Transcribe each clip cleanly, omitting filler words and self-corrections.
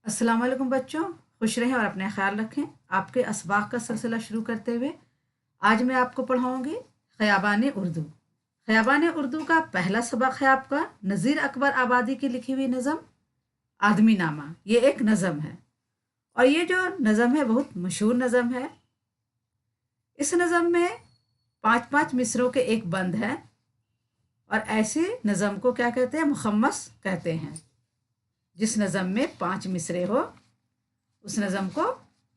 अस्सलाम वालेकुम बच्चों, खुश रहें और अपना ख्याल रखें। आपके असबाक का सिलसिला शुरू करते हुए आज मैं आपको पढ़ाऊंगी ख़याबान उर्दू। ख़याबान उर्दू का पहला सबक है आपका नज़ीर अकबर आबादी की लिखी हुई नज़म आदमी नामा। ये एक नज़म है और ये जो नज़म है बहुत मशहूर नज़म है। इस नज़म में पाँच पाँच मिसरों के एक बंद है और ऐसे नज़म को क्या कहते हैं? मुखम्मस कहते हैं। जिस नज़म में 5 मिसरे हो उस नज़म को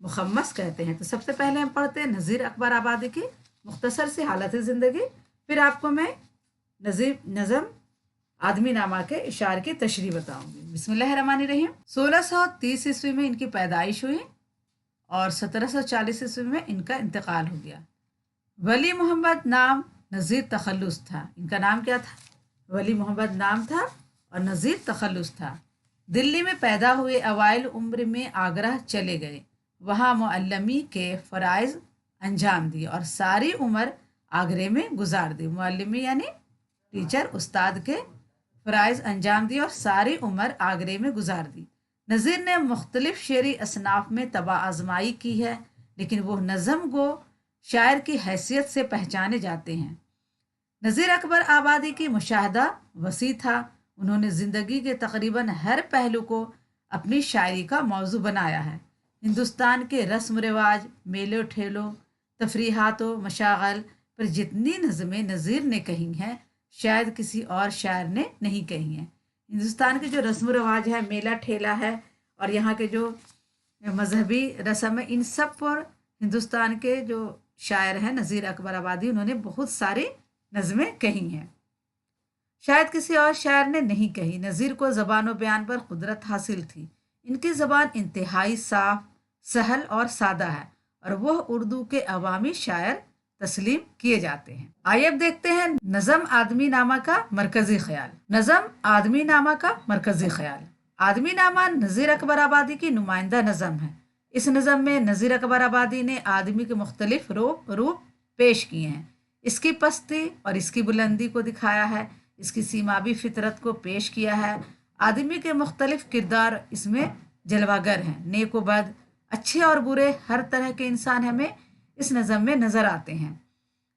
मुखम्मस कहते हैं। तो सबसे पहले हम पढ़ते हैं नज़ीर अकबर आबादी की मुख्तसर सी हालत ज़िंदगी, फिर आपको मैं नज़म आदमी नामा के इशार की तशरीह बताऊंगी। बिस्मिल्लाहिर्रहमानिर्रहीम। 1630 ईस्वी में इनकी पैदाइश हुई और 1740 ईस्वी में इनका इंतकाल हो गया। वली मोहम्मद नाम नज़ीर तखल्लुस था। इनका नाम क्या था? वली मोहम्मद नाम था और नज़ीर तखल्लुस था। दिल्ली में पैदा हुए, अवाइल उम्र में आगरा चले गए, वहाँ मुअल्लमी के फ़राइज़ अंजाम दिए और सारी उम्र आगरे में गुजार दी। मुअल्लमी यानी टीचर, उस्ताद के फ़राइज़ अंजाम दिए और सारी उम्र आगरे में गुजार दी। नज़ीर ने मुख्तलिफ़ शेरी असनाफ में तबा आजमाई की है, लेकिन वो नज़म गो शायर की हैसियत से पहचाने जाते हैं। नज़ीर अकबर आबादी की मुशाहदा वसी था। उन्होंने ज़िंदगी के तकरीबन हर पहलू को अपनी शायरी का मौजू बनाया है। हिंदुस्तान के रस्म रिवाज, मेलों ठेलों, तफरीहातों, मशागल पर जितनी नज़में नज़ीर ने कही हैं शायद किसी और शायर ने नहीं कही हैं। हिंदुस्तान के जो रस्म रिवाज है, मेला ठेला है और यहाँ के जो मजहबी रस्म है, इन सब पर हिंदुस्तान के जो शायर हैं नज़ीर अकबर आबादी, उन्होंने बहुत सारी नज़में कही हैं, शायद किसी और शायर ने नहीं कही। नज़ीर को ज़बान व बयान पर कुदरत हासिल थी। इनकी ज़बान इंतहाई साफ, सहल और सादा है और वह उर्दू के अवामी शायर तस्लीम किए जाते हैं। आइए अब देखते हैं नज़म आदमी नामा का मरकजी ख्याल। नज़म आदमी नामा का मरकजी ख्याल। आदमी नामा नज़ीर अकबर आबादी की नुमाइंदा नज़म है। इस नज़म में नज़ीर अकबर आबादी ने आदमी के मुख्तलिफ रूप पेश किए हैं। इसकी पस्ती और इसकी बुलंदी को दिखाया है, इसकी सीमावी फितरत को पेश किया है। आदमी के मुख्तलिफ किरदार इसमें जलवागर हैं। नेक व बद, अच्छे और बुरे, हर तरह के इंसान हमें इस नज़म में नज़र आते हैं।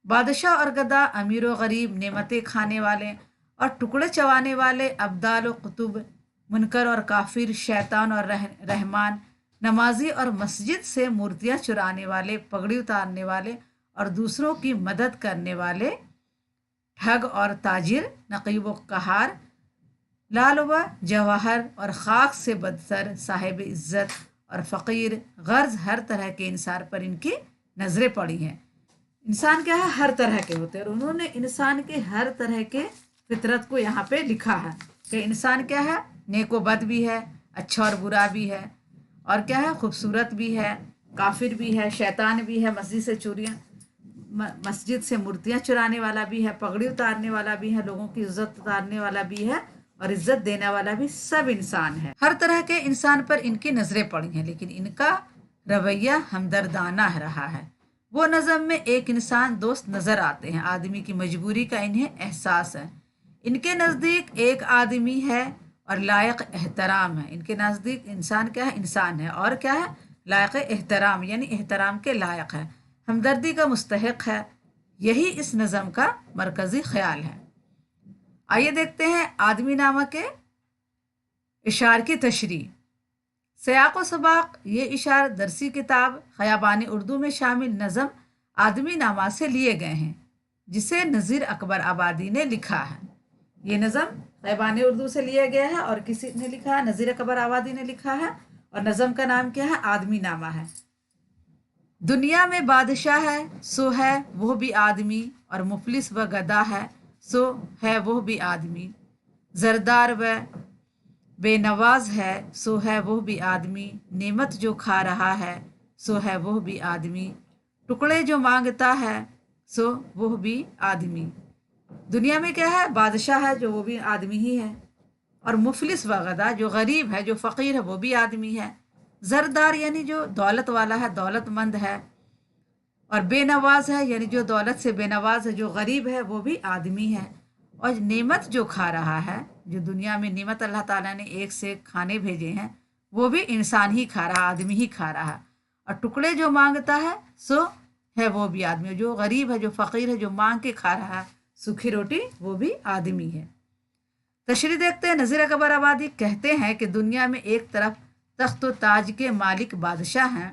बादशाह और गदा, अमीर व गरीब, नेमतें खाने वाले और टुकड़े चबाने वाले, अब्दाल व कुतुब, मुनकर और काफिर, शैतान और रहमान, नमाजी और मस्जिद से मूर्तियाँ चुराने वाले, पगड़ी उतारने वाले और दूसरों की मदद करने वाले, ठग और ताजिर, नकीब व कहार, लाल व जवाहर और खाक से बदतर, साहिब इज़्ज़त और फ़कीर, गर्ज, हर तरह के इंसान पर इनकी नज़रें पड़ी हैं। इंसान क्या है? हर तरह के होते हैं और उन्होंने इंसान के हर तरह के फितरत को यहाँ पे लिखा है कि इंसान क्या है? नेक व बद भी है, अच्छा और बुरा भी है, और क्या है? खूबसूरत भी है, काफिर भी है, शैतान भी है, मस्जिद से मूर्तियाँ चुराने वाला भी है, पगड़ी उतारने वाला भी है, लोगों की इज्जत उतारने वाला भी है और इज्जत देने वाला भी, सब इंसान है। हर तरह के इंसान पर इनकी नजरें पड़ी हैं, लेकिन इनका रवैया हमदर्दाना रहा है। वो नज़म में एक इंसान दोस्त नजर आते हैं, आदमी की मजबूरी का इन्हें एहसास है। इनके नज़दीक एक आदमी है और लायक एहतराम है। इनके नज़दीक इंसान क्या है? इंसान है और क्या है? लायक एहतराम, यानी एहतराम के लायक है, हमदर्दी का मुस्तहिक है। यही इस नज़म का मरकजी ख्याल है। आइए देखते हैं आदमी नामा के इशार की तशरीह। सयाक़ व सबाक़ ये इशार दरसी किताब ख़याबान उर्दू में शामिल नज़म आदमी नामा से लिए गए हैं, जिसे नज़ीर अकबर आबादी ने लिखा है। ये नज़म ख़याबान उर्दू से लिया गया है और किसी ने लिखा है? नज़ीर अकबर आबादी ने लिखा है और नज़म का नाम क्या है? आदमी नामा है। दुनिया में बादशाह है सो है वो भी आदमी, और मुफलिस व गदा है सो है वो भी आदमी, जरदार व बेनवाज है सो है वो भी आदमी, नेमत जो खा रहा है सो है वो भी आदमी, टुकड़े जो मांगता है सो वो भी आदमी। दुनिया में क्या है? बादशाह है जो वो भी आदमी ही है, और मुफलिस व गदा जो गरीब है, जो फ़कीर है, वो भी आदमी है। जरदार यानी जो दौलत वाला है, दौलतमंद है, और बेनवाज है यानी जो दौलत से बेनवाज है, जो गरीब है, वो भी आदमी है। और नेमत जो खा रहा है, जो दुनिया में नेमत अल्लाह ताला ने एक से एक खाने भेजे हैं, वो भी इंसान ही खा रहा, आदमी ही खा रहा। और टुकड़े जो मांगता है सो है वो भी आदमी, जो गरीब है, जो फ़कीर है, जो मांग के खा रहा है सूखी रोटी, वो भी आदमी है। तशरीह देखते हैं। नज़ीर अकबर आबादी कहते हैं कि दुनिया में एक तरफ तख्त व ताज के मालिक बादशाह हैं,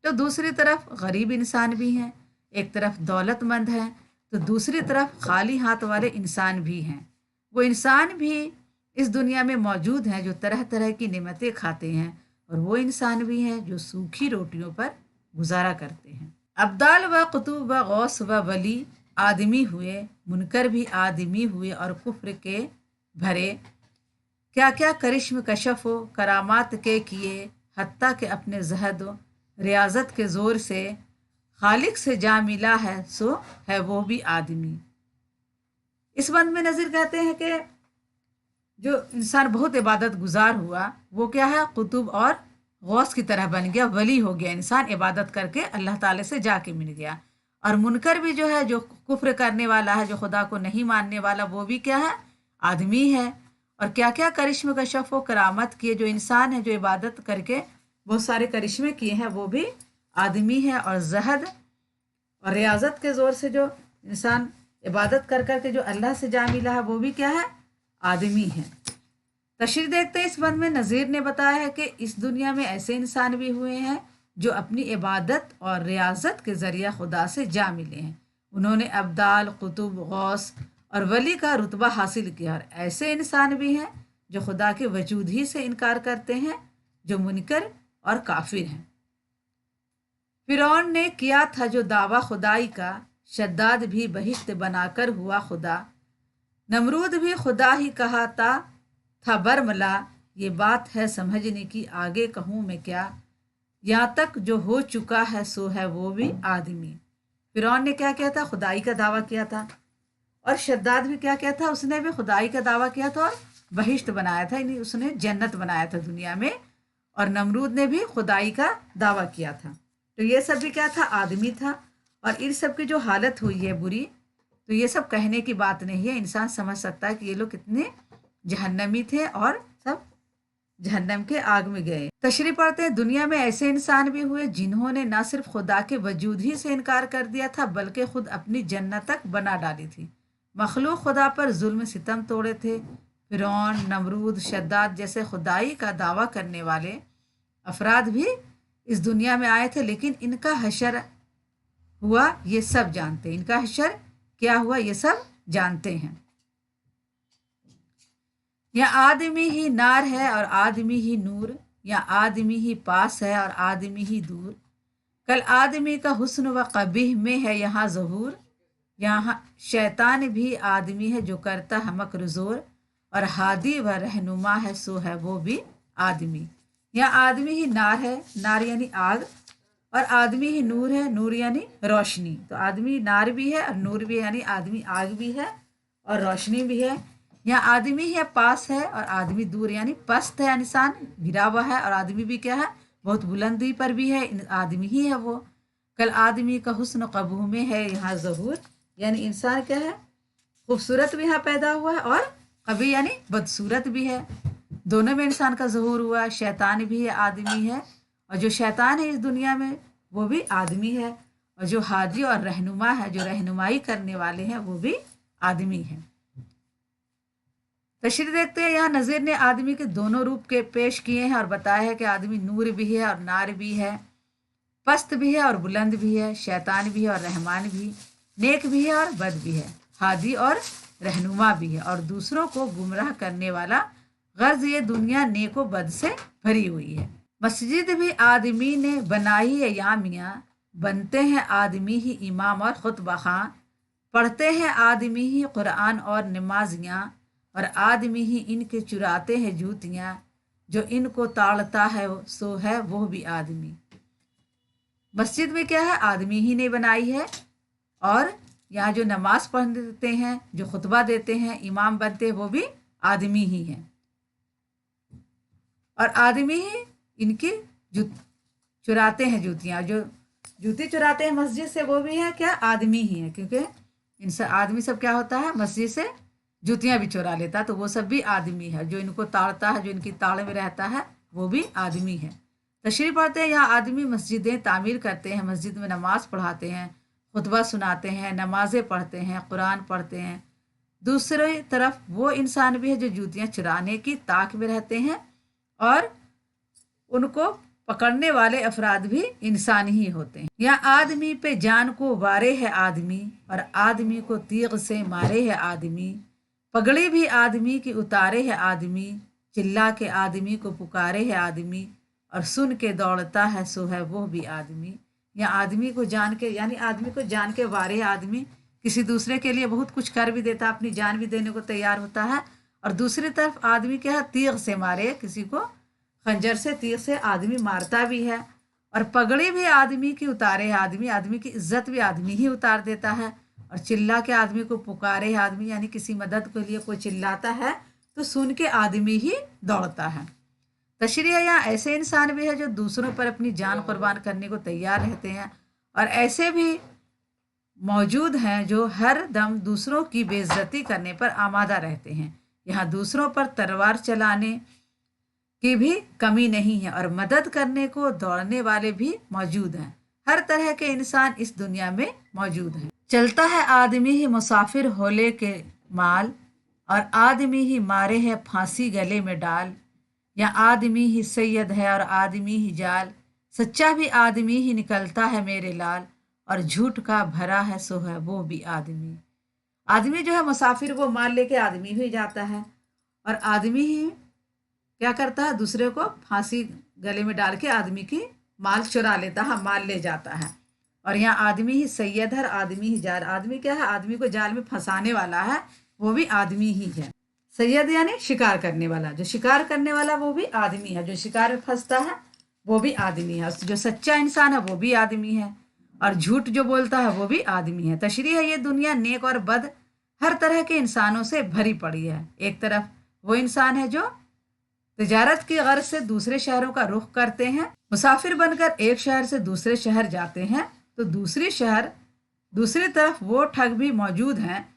तो दूसरी तरफ गरीब इंसान भी हैं। एक तरफ दौलतमंद हैं, तो दूसरी तरफ खाली हाथ वाले इंसान भी हैं। वो इंसान भी इस दुनिया में मौजूद हैं जो तरह तरह की नेमतें खाते हैं, और वो इंसान भी हैं जो सूखी रोटियों पर गुजारा करते हैं। अब्दाल व कुतुब व गौस व वली आदमी हुए, मुनकर भी आदमी हुए और कुफ्र के भरे। क्या क्या करिश्म कशफ व करामात के किए, हत्ता के अपने जहद व रियाजत के ज़ोर से खालिक से जा मिला है, सो है वो भी आदमी। इस बंद में नज़ीर कहते हैं कि जो इंसान बहुत इबादत गुजार हुआ, वो क्या है, कुतुब और गौस की तरह बन गया, वली हो गया। इंसान इबादत करके अल्लाह ताला से जाके मिल गया। और मुनकर भी जो है, जो कुफ्र करने वाला है, जो खुदा को नहीं मानने वाला, वो भी क्या है, आदमी है। और क्या क्या करिश्मे कशफ व करामत किए, जो इंसान है जो इबादत करके बहुत सारे करिश्मे किए हैं, वो भी आदमी है। और जहद और रियाजत के ज़ोर से जो इंसान इबादत कर कर के जो अल्लाह से जा मिला है, वो भी क्या है, आदमी है। तशरीह देखते हैं। इस बंद में नज़ीर ने बताया है कि इस दुनिया में ऐसे इंसान भी हुए हैं जो अपनी इबादत और रियाजत के ज़रिए खुदा से जा मिले हैं। उन्होंने अब्दाल, कुतुब, गौस और वली का रुतबा हासिल किया। और ऐसे इंसान भी हैं जो खुदा के वजूद ही से इनकार करते हैं, जो मुनकर और काफिर हैं। फिरौन ने किया था जो दावा खुदाई का, शद्दाद भी बहिश्त बनाकर हुआ खुदा। नमरूद भी खुदा ही कहा था बरमला, ये बात है समझने की, आगे कहूँ मैं क्या। यहाँ तक जो हो चुका है सो है वो भी आदमी। फिरौन ने क्या किया था, खुदाई का दावा किया था। और शद्दाद भी क्या किया था, उसने भी खुदाई का दावा किया था और बहिश्त बनाया था, यानी उसने जन्नत बनाया था दुनिया में। और नमरूद ने भी खुदाई का दावा किया था। तो ये सब भी क्या था, आदमी था। और इन सब की जो हालत हुई है बुरी, तो ये सब कहने की बात नहीं है। इंसान समझ सकता है कि ये लोग कितने जहन्नमी थे और सब जहन्नम के आग में गए। तशरीह पढ़ते हैं। दुनिया में ऐसे इंसान भी हुए जिन्होंने न सिर्फ खुदा के वजूद ही से इनकार कर दिया था, बल्कि खुद अपनी जन्नत तक बना डाली थी। मखलूक खुदा पर जुल्म सितम तोड़े थे। फिरौन, नमरूद, शद्दाद जैसे खुदाई का दावा करने वाले अफराद भी इस दुनिया में आए थे, लेकिन इनका हशर हुआ ये सब जानते हैं। इनका हशर क्या हुआ ये सब जानते हैं। या आदमी ही नार है और आदमी ही नूर, या आदमी ही पास है और आदमी ही दूर। कल आदमी का हुस्न व कबीह में है यहाँ ज़हूर। यहाँ शैतान भी आदमी है जो करता है मकर जोर, और हादी व रहनुमा है सो है वो भी आदमी। यहाँ आदमी ही नार है, नार यानी आग, और आदमी ही नूर है, नूर यानी रोशनी। तो आदमी नार भी है और नूर भी है, यानी आदमी आग भी है और रोशनी भी है। यहाँ आदमी है पास है और आदमी दूर, यानी पस्त है, इंसान गिरा हुआ है, और आदमी भी क्या है, बहुत बुलंदी पर भी है, आदमी ही है वो। कल आदमी का हुस्न कबू में है यहाँ ज़हूर, यानी इंसान क्या है, खूबसूरत भी यहाँ पैदा हुआ है और कभी यानी बदसूरत भी है। दोनों में इंसान का ज़हूर हुआ। शैतान भी है, आदमी है, और जो शैतान है इस दुनिया में वो भी आदमी है। और जो हादी और रहनुमा है, जो रहनुमाई करने वाले हैं, वो भी आदमी है। तशरीह देखते हैं। यहाँ नज़ीर ने आदमी के दोनों रूप के पेश किए हैं और बताया है कि आदमी नूर भी है और नार भी है, पस्त भी है और बुलंद भी है, शैतान भी है और रहमान भी, नेक भी है और बद भी है, हादी और रहनुमा भी है, और दूसरों को गुमराह करने वाला। गर्ज ये दुनिया नेको बद से भरी हुई है। मस्जिद भी आदमी ने बनाई है या मियाँ, बनते हैं आदमी ही इमाम और खुतबा खां, पढ़ते हैं आदमी ही कुरान और नमाजियाँ, और आदमी ही इनके चुराते हैं जूतियाँ, जो इनको ताड़ता है सो है वो भी आदमी। मस्जिद में क्या है, आदमी ही ने बनाई है, और यहाँ जो नमाज पढ़ते हैं, जो खुतबा देते हैं, इमाम बनते हैं, वो भी आदमी ही हैं। और आदमी ही इनकी चुराते हैं जूतियाँ, जो जूती चुराते हैं मस्जिद से, वो भी है क्या, आदमी ही है। क्योंकि इनसे आदमी सब क्या होता है, मस्जिद से जूतियाँ भी चुरा लेता, तो वो सब भी आदमी है। जो इनको ताड़ता है, जो इनकी ताड़ में रहता है, वो भी आदमी है। तशरीह पढ़ते हैं, यहाँ आदमी मस्जिदें तामीर करते हैं, मस्जिद में नमाज पढ़ाते हैं, खुतबा सुनाते हैं, नमाजें पढ़ते हैं, कुरान पढ़ते हैं। दूसरी तरफ वो इंसान भी है जो जूतियाँ चुराने की ताक में रहते हैं और उनको पकड़ने वाले अफराद भी इंसान ही होते हैं। यहाँ आदमी पे जान को वारे है आदमी और आदमी को तीग से मारे है आदमी। पगड़ी भी आदमी की उतारे है आदमी, चिल्ला के आदमी को पुकारे है आदमी और सुन के दौड़ता है सो है वो भी आदमी। या आदमी को जान के, यानी आदमी को जान के वारे है आदमी, किसी दूसरे के लिए बहुत कुछ कर भी देता है, अपनी जान भी देने को तैयार होता है। और दूसरी तरफ आदमी क्या है, तीग से मारे, किसी को खंजर से तीर से आदमी मारता भी है। और पगड़ी भी आदमी की उतारे है आदमी, आदमी की इज्जत भी आदमी ही उतार देता है। और चिल्ला के आदमी को पुकारे है आदमी, यानी किसी मदद के लिए कोई चिल्लाता है तो सुन के आदमी ही दौड़ता है। तशरीह यहाँ ऐसे इंसान भी है जो दूसरों पर अपनी जान कुर्बान करने को तैयार रहते हैं और ऐसे भी मौजूद हैं जो हर दम दूसरों की बेइज्जती करने पर आमादा रहते हैं। यहाँ दूसरों पर तलवार चलाने की भी कमी नहीं है और मदद करने को दौड़ने वाले भी मौजूद हैं। हर तरह के इंसान इस दुनिया में मौजूद हैं। चलता है आदमी ही मुसाफिर होले के माल और आदमी ही मारे है फांसी गले में डाल। या आदमी ही सैयद है और आदमी ही जाल, सच्चा भी आदमी ही निकलता है मेरे लाल और झूठ का भरा है सो है वो भी आदमी। आदमी जो है मुसाफिर, वो माल लेके आदमी ही जाता है और आदमी ही क्या करता है, दूसरे को फांसी गले में डाल के आदमी की माल चुरा लेता है, माल ले जाता है। और यहाँ आदमी ही सैयद है, आदमी ही जाल। आदमी क्या है, आदमी को जाल में फंसाने वाला है, वो भी आदमी ही है। सैयद यानी शिकार करने वाला, जो शिकार करने वाला वो भी आदमी है, जो शिकार में फंसता है वो भी आदमी है। जो सच्चा इंसान है वो भी आदमी है और झूठ जो बोलता है वो भी आदमी है। तशरीह है, ये दुनिया नेक और बद हर तरह के इंसानों से भरी पड़ी है। एक तरफ वो इंसान है जो तिजारत की गर्ज से दूसरे शहरों का रुख करते हैं, मुसाफिर बनकर एक शहर से दूसरे शहर जाते हैं, तो दूसरी तरफ वो ठग भी मौजूद हैं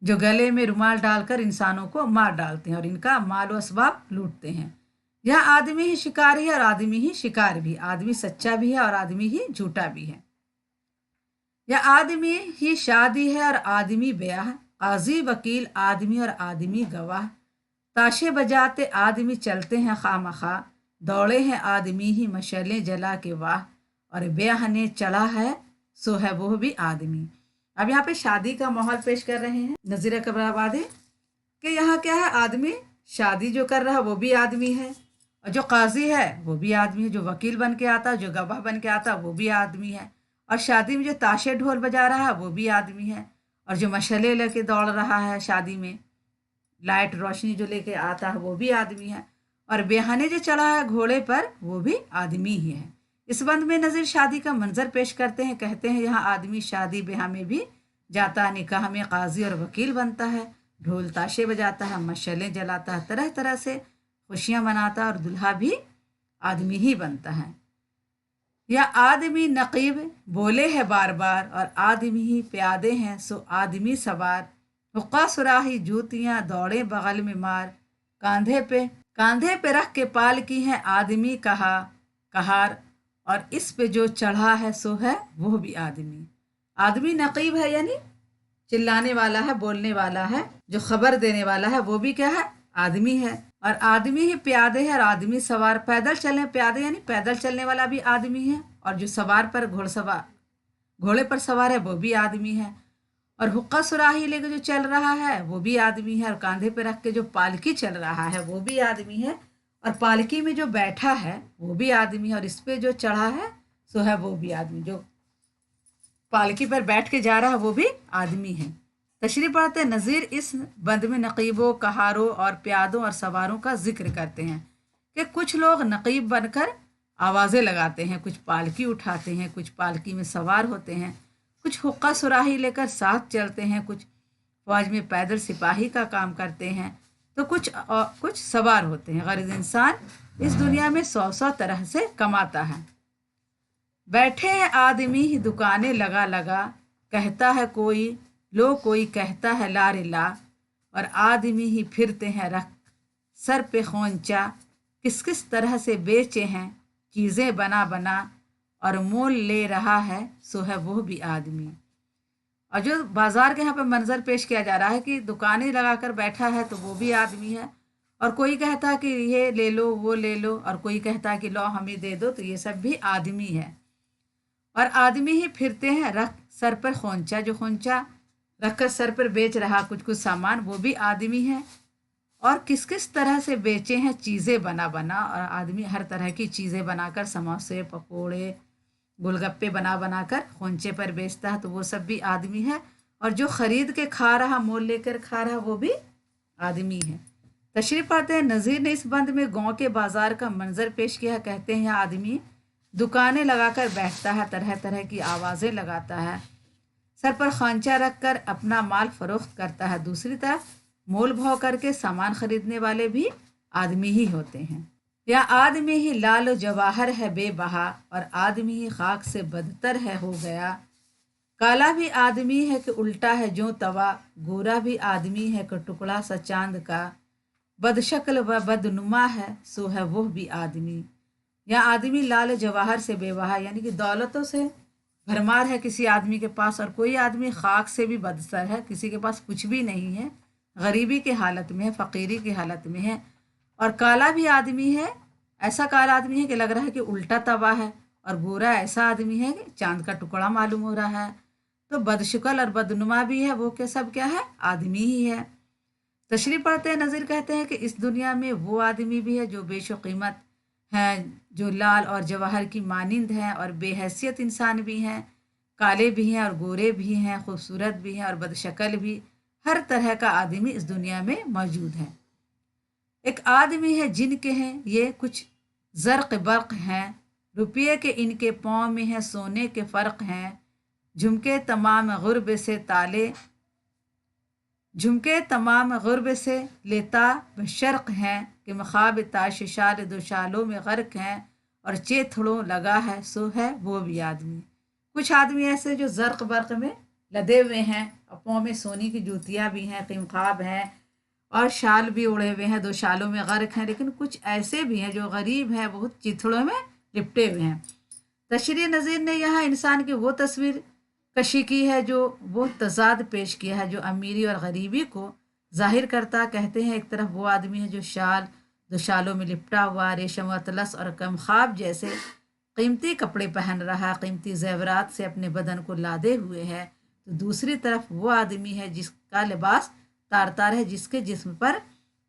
जो गले में रुमाल डालकर इंसानों को मार डालते हैं और इनका माल व असबाब लूटते हैं। यह आदमी ही शिकारी है और आदमी ही शिकार भी, आदमी सच्चा भी है और आदमी ही झूठा भी है। यह आदमी ही शादी है और आदमी ब्याह, काजी वकील आदमी और आदमी गवाह, ताशे बजाते आदमी चलते हैं खामखा, दौड़े हैं आदमी ही मशलें जला के वाह और ब्याह ने चढ़ा है सो है वो भी आदमी। अब यहाँ पे शादी का माहौल पेश कर रहे हैं नज़ीर कबराबादी कि यहाँ क्या है, आदमी शादी जो कर रहा है वो भी आदमी है और जो काजी है वो भी आदमी है, जो वकील बन के आता है, जो गवाह बन के आता है वो भी आदमी है, और शादी में जो ताशे ढोल बजा रहा है वो भी आदमी है, और जो मशले लेके दौड़ रहा है शादी में, लाइट रोशनी जो लेके आता है वो भी आदमी है, और बेहाने जो चढ़ा है घोड़े पर वो भी आदमी ही है। इस बंद में नज़ीर शादी का मंजर पेश करते हैं, कहते हैं यहाँ आदमी शादी ब्याह में भी जाता, निकाह में काजी और वकील बनता है, ढोल ताशे बजाता है, मशलें जलाता है, तरह तरह से खुशियाँ मनाता है और दुल्हा भी आदमी ही बनता है। या आदमी नकीब बोले है बार बार और आदमी ही प्यादे हैं सो आदमी सवार, हुक्का सुराही जूतियाँ दौड़े बगल में मार, कांधे पे रख के पाल की है आदमी कहार और इस पे जो चढ़ा है सो है वो भी आदमी। आदमी नकीब है यानी चिल्लाने वाला है, बोलने वाला है, जो खबर देने वाला है वो भी क्या है, आदमी है। और आदमी ही प्यादे है और आदमी सवार, पैदल चलने, प्यादे यानी पैदल चलने वाला भी आदमी है, और जो सवार पर घोड़े पर सवार है वो भी आदमी है, और हुक्का सुराही लेके जो चल रहा है वो भी आदमी है, और कांधे पे रख के जो पालकी चल रहा है वो भी आदमी है, और पालकी में जो बैठा है वो भी आदमी है, और इस पे जो चढ़ा है सो है वो भी आदमी, जो पालकी पर बैठ के जा रहा है वो भी आदमी है। तशरीह पढ़ते नज़ीर इस बंद में नकीबों, कहारों और प्यादों और सवारों का जिक्र करते हैं कि कुछ लोग नकीब बनकर आवाज़ें लगाते हैं, कुछ पालकी उठाते हैं, कुछ पालकी में सवार होते हैं, कुछ हुक्का सुराही लेकर साथ चलते हैं, कुछ फौज में पैदल सिपाही का काम करते हैं, तो कुछ सवार होते हैं। गरीब इंसान इस दुनिया में 100 तरह से कमाता है। बैठे हैं आदमी ही दुकानें लगा लगा, कहता है कोई लो कोई कहता है ला रे ला, और आदमी ही फिरते हैं रख सर पे खोंचा, किस किस तरह से बेचे हैं चीज़ें बना बना, और मोल ले रहा है सो है वो भी आदमी। और जो बाजार के यहाँ पे मंजर पेश किया जा रहा है कि दुकानें लगाकर बैठा है तो वो भी आदमी है, और कोई कहता है कि ये ले लो वो ले लो, और कोई कहता है कि लो हमें दे दो, तो ये सब भी आदमी है। और आदमी ही फिरते हैं रख सर पर खोंचा, जो खोंचा रख कर सर पर बेच रहा कुछ कुछ सामान, वो भी आदमी है। और किस किस तरह से बेचे हैं चीज़ें बना बना, और आदमी हर तरह की चीज़ें बनाकर समोसे पकोड़े गोलगप्पे बना बना कर खोंचे पर बेचता है, तो वो सब भी आदमी है। और जो खरीद के खा रहा मोल लेकर खा रहा वो भी आदमी है। तशरीफ पढ़ते हैं, नज़ीर ने इस बंद में गांव के बाजार का मंजर पेश किया। कहते हैं यह आदमी दुकानें लगाकर बैठता है, तरह तरह की आवाज़ें लगाता है, सर पर खांचा रख कर अपना माल फरोख्त करता है। दूसरी तरफ मोल भाव करके सामान खरीदने वाले भी आदमी ही होते हैं। या आदमी ही लाल जवाहर है बेबहा, और आदमी ही खाक से बदतर है हो गया। काला भी आदमी है कि उल्टा है जो तवा, गोरा भी आदमी है कि टुकड़ा सा चांद का। बदशक्ल व बदनुमा है सो है वो भी आदमी। या आदमी लाल जवाहर से बेबहा, यानी कि दौलतों से भरमार है किसी आदमी के पास, और कोई आदमी खाक से भी बदतर है, किसी के पास कुछ भी नहीं है, गरीबी की हालत में है, फ़कीरी की हालत में है। और काला भी आदमी है, ऐसा काला आदमी है कि लग रहा है कि उल्टा तवा है, और गोरा ऐसा आदमी है कि चांद का टुकड़ा मालूम हो रहा है। तो बदशक्ल और बदनुमा भी है, वो क्या सब क्या है, आदमी ही है। तशरीह पढ़ते हैं, नज़ीर कहते हैं कि इस दुनिया में वो आदमी भी है जो बेशो कीमत हैं, जो लाल और जवाहर की मानिंद हैं, और बेहैसियत इंसान भी हैं, काले भी हैं और गोरे भी हैं, खूबसूरत भी हैं और बदशक्ल भी। हर तरह का आदमी इस दुनिया में मौजूद है। एक आदमी है जिनके हैं ये कुछ ज़र्क बर्क हैं, रुपये के इनके पाँव में हैं सोने के फ़र्क हैं। झुमके तमाम गुर्ब से ताले, झुमके तमाम गुर्ब से लेता बशर्क हैं, कि मखाब ताशिशाल दुशालों में गर्क हैं, और चेथड़ों लगा है सो है वो भी आदमी। कुछ आदमी ऐसे जो ज़र्क बर्क में लदे हुए हैं, पाँव में सोनी की जूतियाँ भी हैं, क़िमख़ाब हैं, और शाल भी उड़े हुए हैं, दो शालों में गर्क हैं। लेकिन कुछ ऐसे भी हैं जो गरीब हैं, बहुत चिथड़ों में लिपटे हुए हैं। तशरीह नज़ीर ने यहाँ इंसान की वो तस्वीर कशी की है जो वो तजाद पेश किया है जो अमीरी और गरीबी को जाहिर करता। कहते हैं एक तरफ वो आदमी है जो शाल दो शालों में लिपटा हुआ, रेशम व अतलस और कमखाब जैसे कीमती कपड़े पहन रहा, कीमती जेवरात से अपने बदन को लादे हुए है। तो दूसरी तरफ वो आदमी है जिसका लिबास तार तार है, जिसके जिस्म पर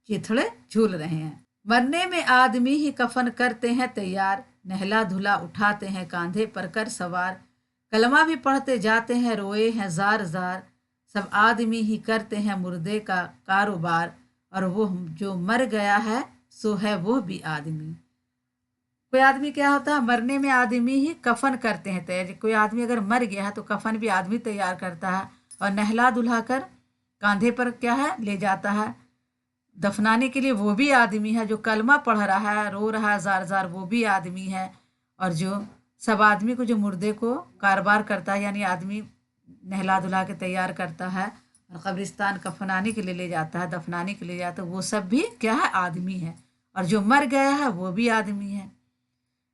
चिथड़े झूल रहे हैं। मरने में आदमी ही कफन करते हैं तैयार, नहला धुला उठाते हैं कांधे पर कर सवार। कलमा भी पढ़ते जाते हैं रोए हैं जार जार, सब आदमी ही करते हैं मुर्दे का कारोबार। और वो जो मर गया है सो है वो भी आदमी। कोई आदमी क्या होता है, मरने में आदमी ही कफन करते हैं तैयार। कोई आदमी अगर मर गया है तो कफन भी आदमी तैयार करता है, और नहला धुला कर कांधे पर क्या है ले जाता है दफनाने के लिए, वो भी आदमी है। जो कलमा पढ़ रहा है रो रहा है जार जार, वो भी आदमी है। और जो सब आदमी को जो मुर्दे को कारोबार करता है, यानी आदमी नहला धुला के तैयार करता है और कब्रिस्तान कफनाने के लिए ले जाता है, दफनाने के लिए जाता है, वो सब भी क्या है, आदमी है। और जो मर गया है वो भी आदमी है।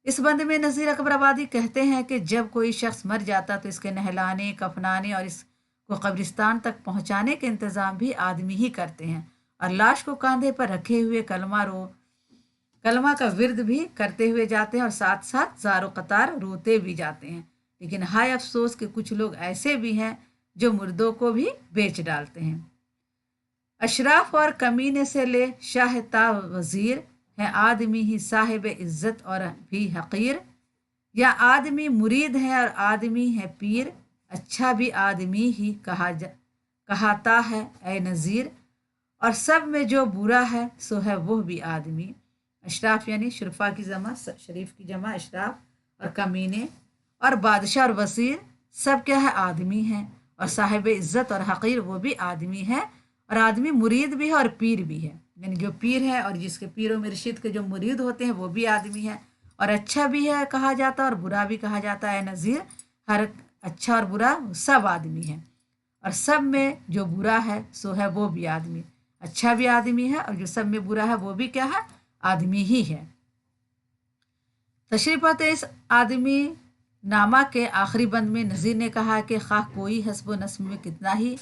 इस बंद में नज़ीर अकबर आबादी कहते हैं कि जब कोई शख्स मर जाता तो इसके नहलाने कफनाने और इसको कब्रिस्तान तक पहुंचाने के इंतज़ाम भी आदमी ही करते हैं, और लाश को कंधे पर रखे हुए कलमा का विर्द भी करते हुए जाते हैं, और साथ साथ ज़ारो कतार रोते भी जाते हैं। लेकिन हाय अफसोस कि कुछ लोग ऐसे भी हैं जो मुर्दों को भी बेच डालते हैं। अशराफ और कमीने से ले शाह ता वज़ीर है आदमी ही साहिब इज़्ज़त और भी हक़ीर। या आदमी मुरीद है और आदमी है पीर, अच्छा भी आदमी ही कहाता है ए नज़ीर। और सब में जो बुरा है सो है वो भी आदमी। अशराफ यानी शुरफा की जमा, शरीफ की जमा अशराफ, और कमीने और बादशाह और वज़ीर सब क्या है, आदमी हैं। और साहिब इज़्ज़त और हक़ीर वो भी आदमी है। और आदमी मुरीद भी है और पीर भी है, यानी जो पीर है और जिसके पीरों मुर्शिद के जो मुरीद होते हैं वो भी आदमी है। और अच्छा भी है कहा जाता है और बुरा भी कहा जाता है नज़ीर। हर अच्छा और बुरा सब आदमी है, और सब में जो बुरा है सो है वो भी आदमी। अच्छा भी आदमी है और जो सब में बुरा है वो भी क्या है, आदमी ही है। तशरीफ पढ़ते इस आदमी नामा के आखिरी बंद में नज़ीर ने कहा कि खा कोई हस्ब नस्ब में कितना ही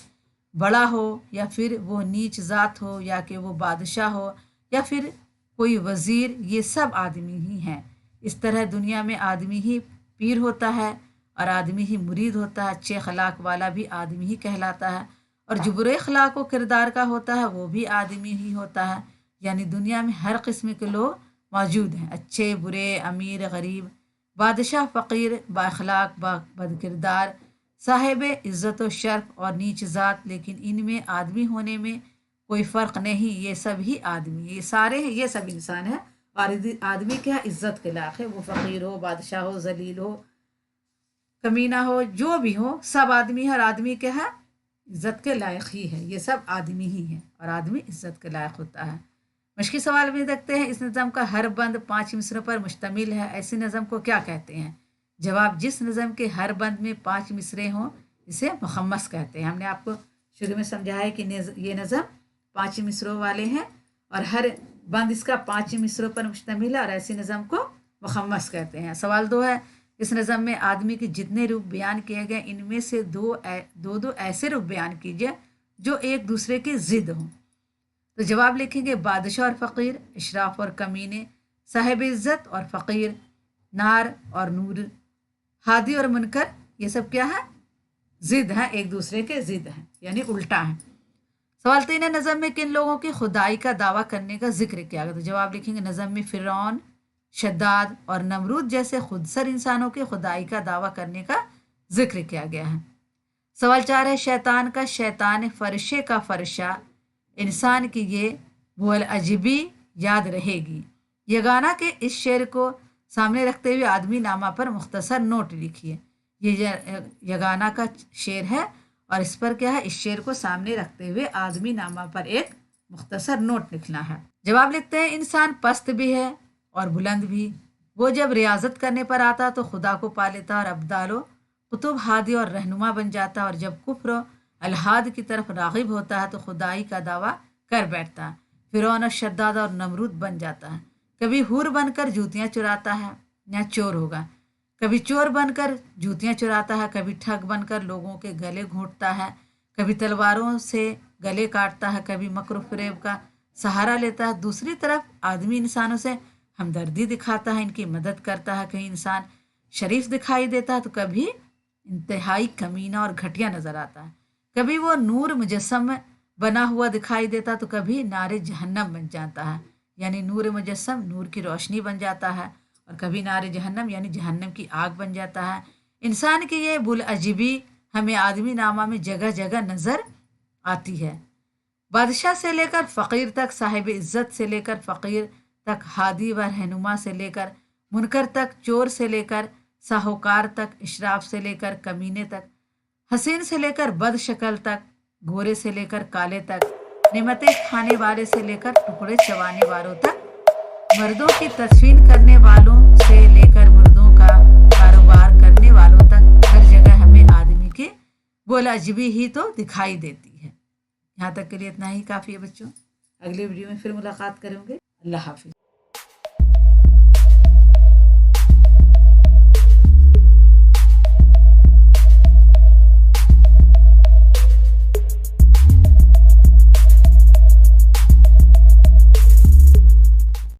बड़ा हो, या फिर वो नीच ज़ात हो, या कि वो बादशाह हो, या फिर कोई वज़ीर, ये सब आदमी ही हैं। इस तरह दुनिया में आदमी ही पीर होता है और आदमी ही मुरीद होता है। अच्छे अखलाक वाला भी आदमी ही कहलाता है, और जो बुरे अखलाक व किरदार का होता है वो भी आदमी ही होता है। यानी दुनिया में हर किस्म के लोग मौजूद हैं, अच्छे बुरे, अमीर गरीब, बादशाह फ़कीर, बाअखलाक बदकिरदार, साहिब इज़्ज़त व शर्फ और नीच ज़ात। लेकिन इनमें आदमी होने में कोई फ़र्क नहीं, ये सब ही आदमी, ये सारे हैं, ये सब इंसान है। और आदमी क्या इज़्ज़त के लायक है, वो फ़कीर हो, बादशाह हो, जलील हो, कमीना हो, जो भी हो, सब आदमी है। और आदमी क्या है, इज़्ज़त के लायक ही है। ये सब आदमी ही है और आदमी इज़्ज़त के लायक होता है। मश्की सवाल भी देखते हैं, इस नज़म का हर बंद 5 मिसरों पर मुश्तमिल है, ऐसी नज़म को क्या कहते हैं? जवाब, जिस नज़म के हर बंद में 5 मिसरे हों इसे मुखम्मस कहते हैं। हमने आपको शुरू में समझाया है कि ये नज़म 5 मिसरों वाले हैं और हर बंद इसका 5 मिसरों पर मुश्तमिल है, और ऐसी नज़म को मुखम्मस कहते हैं। सवाल 2 है, इस नज़म में आदमी के जितने रूप बयान किए गए इनमें से दो ऐसे रूप बयान कीजिए जो एक दूसरे की ज़िद हों। तो जवाब लिखेंगे, बादशाह और फ़कीर, इशराफ और कमीने, साहिब इज़्ज़त और फ़कीर, नार और नूर, हादी और मुनकर, ये सब क्या है, ज़िद हैं, एक दूसरे के ज़िद हैं, यानी उल्टा है। सवाल 3 है, नज़म में किन लोगों की खुदाई का दावा करने का जिक्र किया गया? तो जवाब लिखेंगे, नज़म में फ़िरौन, शद्दाद और नमरूद जैसे खुदसर इंसानों की खुदाई का दावा करने का जिक्र किया गया है। सवाल 4 है, शैतान का शैतान, फरशे का फरशा, इंसान की ये बुअल अजबी याद रहेगी। यगाना के इस शेर को सामने रखते हुए आदमी नामा पर मुख्तसर नोट लिखिए। ये यगाना का शेर है और इस पर क्या है, इस शेर को सामने रखते हुए आदमी नामा पर एक मुख्तसर नोट लिखना है। जवाब लिखते हैं, इंसान पस्त भी है और बुलंद भी। वो जब रियाजत करने पर आता तो खुदा को पा लेता और अब्दालो कुतुब हादी और रहनुमा बन जाता, और जब कुफ्र अलहाद की तरफ रागिब होता है तो खुदाई का दावा कर बैठता है। फ़िरौन और शद्दाद और नमरूद बन जाता है। कभी हूर बनकर जूतियाँ चुराता है, या चोर होगा। कभी चोर बनकर जूतियाँ चुराता है, कभी ठग बनकर लोगों के गले घोंटता है, कभी तलवारों से गले काटता है, कभी मकर फरेब का सहारा लेता है। दूसरी तरफ आदमी इंसानों से हमदर्दी दिखाता है, इनकी मदद करता है। कहीं इंसान शरीफ दिखाई देता है तो कभी इंतहाई कमीना और घटिया नजर आता है। कभी वो नूर मुजस्सम बना हुआ दिखाई देता तो कभी नारे जहन्नम बन जाता है, यानी नूर मुजस्सम नूर की रोशनी बन जाता है, और कभी नारे जहन्नम यानी जहन्नम की आग बन जाता है। इंसान की ये बुल अजीबी हमें आदमी नामा में जगह जगह नज़र आती है। बादशाह से लेकर फ़कीर तक, साहिब इज़्ज़त से लेकर फ़कीर तक, हादी व रहनुमा से लेकर मुनकर तक, चोर से लेकर साहूकार तक, इशराफ से लेकर कमीने तक, हसीन से लेकर बद शक्ल तक, गोरे से लेकर काले तक, नेमतें खाने वाले से लेकर टुकड़े चबाने वालों तक, मर्दों की तस्वीर करने वालों से लेकर मुर्दों का कारोबार करने वालों तक, हर जगह हमें आदमी की बोल अजबी ही तो दिखाई देती है। यहाँ तक के लिए इतना ही काफ़ी है बच्चों। अगले वीडियो में फिर मुलाकात करेंगे। अल्लाह हाफिज़।